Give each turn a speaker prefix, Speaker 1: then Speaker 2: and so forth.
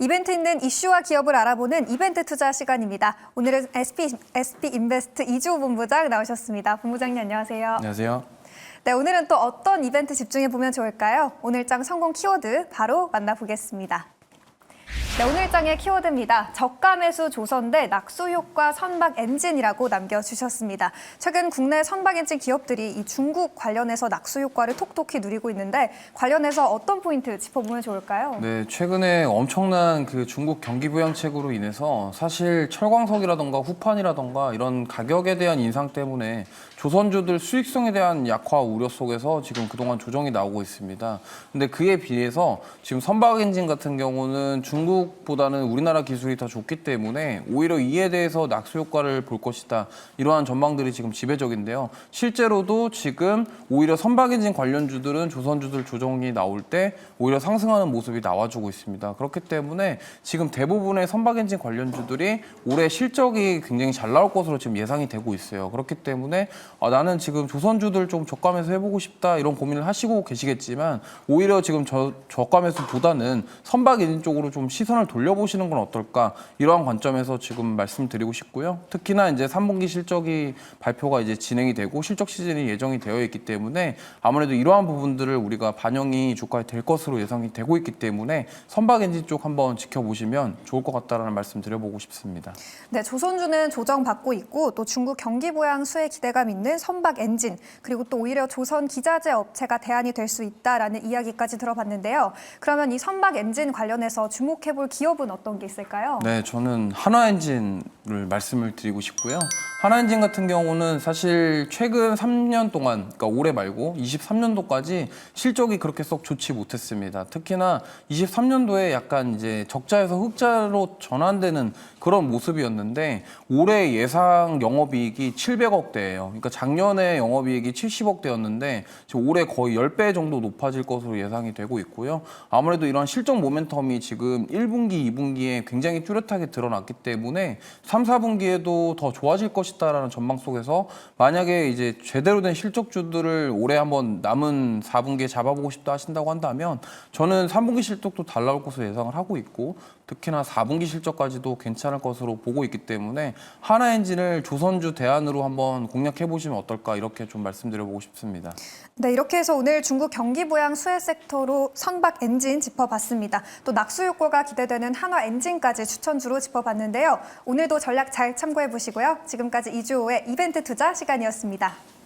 Speaker 1: 이벤트 있는 이슈와 기업을 알아보는 이벤트 투자 시간입니다. 오늘은 SP인베스트 이주호 본부장 나오셨습니다. 본부장님 안녕하세요.
Speaker 2: 안녕하세요.
Speaker 1: 네, 오늘은 또 어떤 이벤트 집중해 보면 좋을까요? 오늘장 성공 키워드 바로 만나보겠습니다. 네, 오늘장의 키워드입니다. 저가 매수 조선대 낙수 효과 선박 엔진이라고 남겨주셨습니다. 최근 국내 선박 엔진 기업들이 이 중국 관련해서 낙수 효과를 톡톡히 누리고 있는데 관련해서 어떤 포인트 짚어보면 좋을까요?
Speaker 2: 네, 최근에 엄청난 그 중국 경기 부양책으로 인해서 사실 철광석이라던가 후판이라던가 이런 가격에 대한 인상 때문에 조선주들 수익성에 대한 약화 우려 속에서 지금 그동안 조정이 나오고 있습니다. 근데 그에 비해서 지금 선박 엔진 같은 경우는 중국보다는 우리나라 기술이 더 좋기 때문에 오히려 이에 대해서 낙수 효과를 볼 것이다. 이러한 전망들이 지금 지배적인데요. 실제로도 지금 오히려 선박 엔진 관련주들은 조선주들 조정이 나올 때 오히려 상승하는 모습이 나와주고 있습니다. 그렇기 때문에 지금 대부분의 선박 엔진 관련주들이 올해 실적이 굉장히 잘 나올 것으로 지금 예상이 되고 있어요. 그렇기 때문에 나는 지금 조선주들 좀 저가 매수 해보고 싶다 이런 고민을 하시고 계시겠지만 오히려 지금 저가 매수보다는 선박 엔진 쪽으로 좀 시선을 돌려보시는 건 어떨까 이러한 관점에서 지금 말씀드리고 싶고요. 특히나 이제 3분기 실적이 발표가 이제 진행이 되고 실적 시즌이 예정이 되어 있기 때문에 아무래도 이러한 부분들을 우리가 반영이 주가에 될 것으로 예상이 되고 있기 때문에 선박 엔진 쪽 한번 지켜보시면 좋을 것 같다라는 말씀 드려보고 싶습니다.
Speaker 1: 네, 조선주는 조정받고 있고 또 중국 경기 부양 수혜 기대감 있는 선박 엔진 그리고 또 오히려 조선 기자재 업체가 대안이 될 수 있다라는 이야기까지 들어봤는데요. 그러면 이 선박 엔진 관련해서 주목해볼 기업은 어떤 게 있을까요?
Speaker 2: 네, 저는 한화엔진을 말씀을 드리고 싶고요. 한화엔진 같은 경우는 사실 최근 3년 동안, 그러니까 올해 말고 23년도까지 실적이 그렇게 썩 좋지 못했습니다. 특히나 23년도에 약간 이제 적자에서 흑자로 전환되는 그런 모습이었는데 올해 예상 영업이익이 700억대예요. 그러니까 작년에 영업이익이 70억대였는데 올해 거의 10배 정도 높아질 것으로 예상이 되고 있고요. 아무래도 이런 실적 모멘텀이 지금 1분기, 2분기에 굉장히 뚜렷하게 드러났기 때문에 3, 4분기에도 더 좋아질 것이다라는 전망 속에서 만약에 이제 제대로 된 실적주들을 올해 한번 남은 4분기에 잡아보고 싶다 하신다고 한다면 저는 3분기 실적도 잘 나올 것으로 예상을 하고 있고 특히나 4분기 실적까지도 괜찮을 것으로 보고 있기 때문에 한화엔진을 조선주 대안으로 한번 공략해 보시면 어떨까 이렇게 좀 말씀드려보고 싶습니다.
Speaker 1: 네, 이렇게 해서 오늘 중국 경기 부양 수혜 섹터로 선박 엔진 짚어봤습니다. 또 낙수 효과가 기대되는 한화 엔진까지 추천주로 짚어봤는데요. 오늘도 전략 잘 참고해 보시고요. 지금까지 이주호의 이벤트 투자 시간이었습니다.